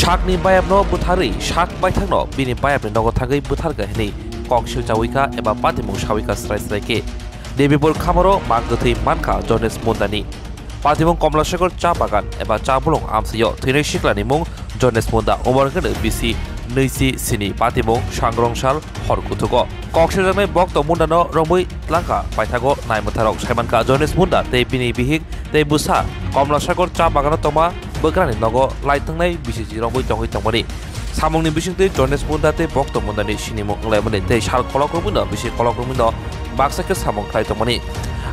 Shakni Bayapno Bwtharwi Shak Baithakno bini Bayapni nogo thagui Bwtharga hini kok silchawika eba patimung shawika srai-sraike Debipur Khamaro Magdathi Manka Jones Mundani Patimung Komlashagar Cha Bagan eba Cha Bulung Amsiyo Thine Shiklani Mung Jones Munda Omarkene Bisi Neisi Sini Patimung Shangrongshal Horkutugo Kok siljanai Bhakta Mundano Romui Tlaka Baithago Naimutharok Saimanka Jones Munda Tei Bini Bihik Tei Busa Komlashagar Cha Bagano Toma Bograni Nogo Laitangnai Bisiji Romui Tongui Tongmani Samungni Bisingte Jones Munda Tei Bhakta Mundani Sinimung Lemani Tei Shal Kolokrumuno Bisi Kolokrumuno Baksake Samung Klai Tongmani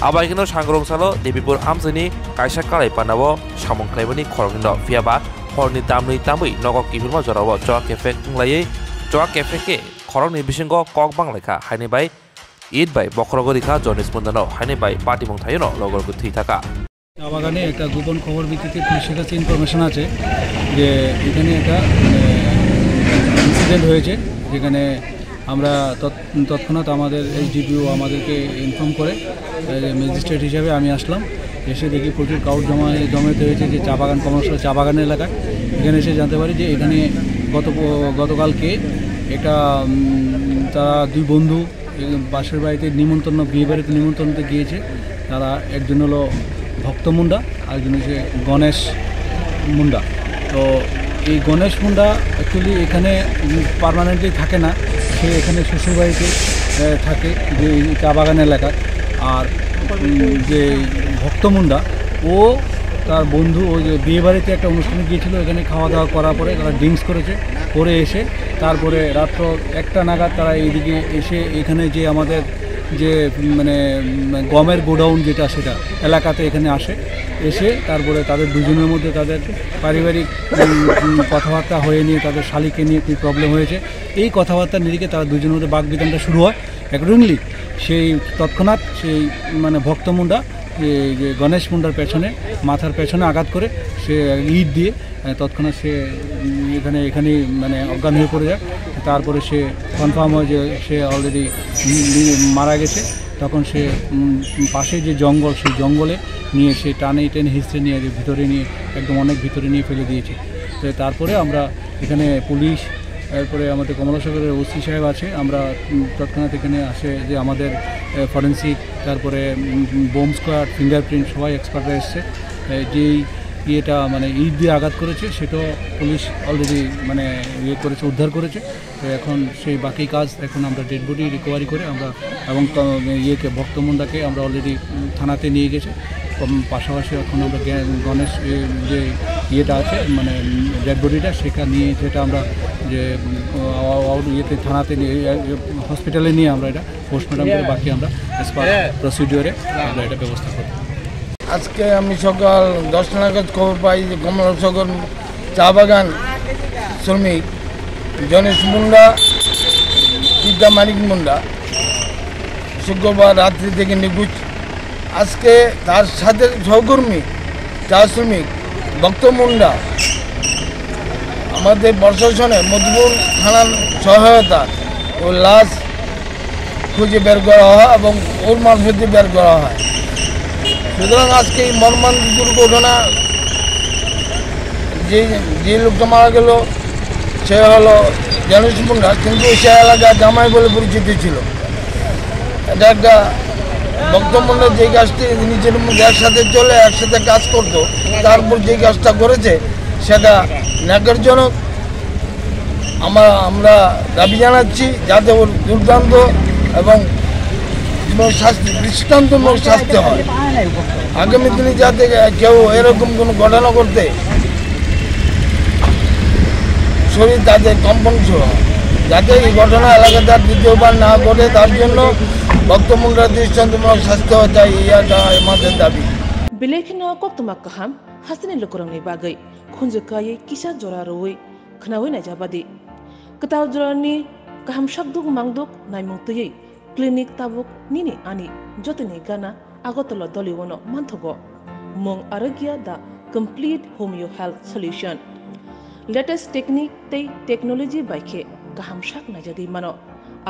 Abaikino Shangrongshalo Debipur Amsini Kaisa Kalai Panawo Samung Klaimani Khorongno Fiaba Horni Tamni Tamui Nogo Kibirma Jorawo Joa Kefe Nglai Joa Kefeke Khorongni Bisingo Kok Bangleka Haini Bai Eid Bai Bokrogorika Jones Mundano Haini Bai Patimung Thayono Logor Guthi Thaka চা বাগানে একটা গোপন খবর ভিত্তিতে পুলিশের কাছে information আছে যে এখানে একটা ইনসিডেন্ট হয়েছে যেখানে আমরা তৎক্ষণাৎ আমাদের এসডিপিও আমাদেরকে ইনফর্ম করে ম্যাজিস্ট্রেট হিসেবে আমি আসলাম এসে দেখি প্রচুর ক্রাউড জমায়েত হয়েছে যে চা বাগান কমার্শিয়াল চা বাগানের এলাকায় এখানে এসে জানতে পারি যে এখানে গতকালকে একটা তারা দুই বন্ধু পাশের বাড়িতে নিমন্ত্রণ বিয়ে বাড়িতে নিমন্ত্রণতে গিয়েছে তারা একজন হলো ভক্ত মুন্ডা আর একজন হচ্ছে গণেশ মুন্ডা তো এই গণেশ মুন্ডা অ্যাকচুয়ালি এখানে পার্মানেন্টলি থাকে না সে এখানে শ্বশুরবাড়িতে থাকে যে চা বাগান এলাকায় আর যে ভক্ত মুন্ডা ও তার বন্ধু ওই যে বিয়ে বাড়িতে একটা অনুষ্ঠানে গিয়েছিল এখানে খাওয়া দাওয়া করার পরে তারা ড্রিঙ্কস করেছে করে এসে তারপরে রাত্র 1টা নাগাদ তারা এইদিকে এসে এখানে যে আমাদের যে মানে গমের গোডাউন যেটা সেটা এলাকাতে এখানে আসে এসে তারপরে তাদের দুজনের মধ্যে তাদের পারিবারিক কথাবার্তা হয়ে নিয়ে তাদের শালিকে নিয়ে কী প্রবলেম হয়েছে এই কথাবার্তার নিরিখে তারা দুজনের মধ্যে বাকবিতণ্ডা শুরু হয় অ্যাকর্ডিংলি সেই তৎক্ষণাৎ সেই মানে ভক্ত মুন্ডা যে গণেশ মুন্ডার পেছনে মাথার পেছনে আঘাত করে সে ইট দিয়ে তৎক্ষণাৎ সে এখানে মানে অজ্ঞান হয়ে পড়ে যায় তারপরে সে কনফার্ম হয় যে সে অলরেডি মারা গেছে তখন সে পাশে যে জঙ্গল সেই জঙ্গলে নিয়ে সে টেনে হিস্ট্রে নিয়ে ভিতরে নিয়ে একদম অনেক ভিতরে নিয়ে ফেলে দিয়েছে তো তারপরে আমরা এখানে পুলিশ এরপরে আমাদের কমলাসাগরের ওসি সাহেব আছে আমরা তৎক্ষণাৎ এখানে আসে যে আমাদের ফরেন্সিক তারপরে বোম স্কোয়াড ফিঙ্গারপ্রিন্ট সবাই এক্সপার্টরা এসছে যেই ইয়েটা মানে ইট দিয়ে আঘাত করেছে সেটাও পুলিশ অলরেডি মানে ইয়ে করেছে উদ্ধার করেছে তো এখন সেই বাকি কাজ এখন আমরা ডেড বডি রিকভারি করে আমরা এবং ইয়েকে ভক্ত মুন্ডাকে আমরা অলরেডি থানাতে নিয়ে গেছে পাশাপাশি এখন আমরা গণেশ যে ইয়েটা আছে মানে ডেড বডিটা সেটা আমরা যে ইয়েতে থানাতে নিয়ে হসপিটালে নিয়ে আমরা এটা পোস্টমর্টম করে বাকি আমরা প্রসিডিওরে আমরা এটা ব্যবস্থা করব আজকে আমি সকাল 10টা নাগাদ খবর পাই যে কমলাসাগর চা বাগান শ্রমিক জনেশ মুন্ডা বিদ্যা মানিক মুন্ডা শুক্রবার রাত্রি থেকে নিখোঁজ আজকে তার সাথে সহকর্মী চা শ্রমিক ভক্ত মুন্ডা আমাদের প্রশাসনে মধুপুর থানার সহায়তা ও লাশ খুঁজে বের করা হয় এবং ওর মারফতে বের করা হয় সুতরাং আজকে এই মর্মান্তিক দুর্ঘটনা যে লোকটা মারা গেল সে হলো গণেশ মুন্ডা কিন্তু সে এলাকায় জামাই বলে পরিচিত ছিল এটা একটা ভক্ত মুন্ডা যে কাজটি নিজের মধ্যে একসাথে চলে একসাথে কাজ করতো তারপর যে কাজটা করেছে সেটা ন্যাক্কারজনক আমরা দাবি জানাচ্ছি যাতে ওর দুর্দান্ত এবং দৃষ্টান্তমূলক শাস্তি হয় আগামী দিনে যাতে কেউ এরকম কোনো ঘটনা করতে শরীর তাদের কম্পন শুরু হয় যাতে এই ঘটনা এলাকাতে আর দ্বিতীয়বার না ঘটে তার জন্য ভক্তমুন্ডার দৃষ্টান্তমূলক শাস্তি হয় তাই এটা আমাদের দাবি Bilekino koktumak kaham hasini lukurangni bagai khunjukai kisa jora roi khnawi na jabadi ketaw jorani kaham shakduk mangduk naimungtui clinic tabuk nini ani jotini gana agotolo doliwono manthogo mong arogya the complete homeo health solution latest technique tei technology baikhe kaham shak na jadi mano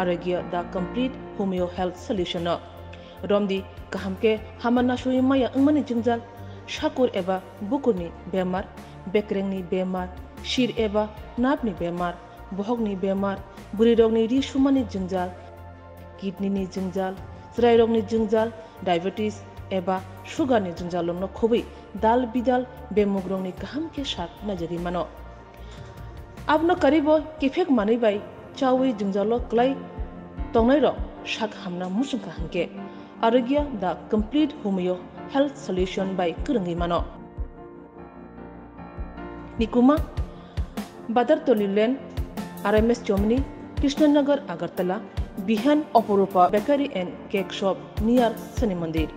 arogya the complete homeo health solution romdi kahamke hamana shui maya angmani jingjal shakur eba bukurni bemar bekrengni bemar शिर एबा नापनि बेमार बहगनि बेमार बुरि रगनि रिसुमानि जंजाल किडनीनि जंजाल ज्राय रगनि जंजाल diabetes एबा सुगारनि जंजालनो खुबै दाल बिदाल बेमुग रगनि गाहाम के साक नजरि मानो आपनो करीबो किफेक मानै बाय चावै जंजालो क्लाय तंनाय रग साक हामना मुसुंखा हंके Arogya the complete homeo health solution बाय करंगी मानो निकुमा बादरतली लेन RMS चोमनी कृष्णनगर अगरतला बिहान Aparupa bakery and cake shop near Shani मंदिर।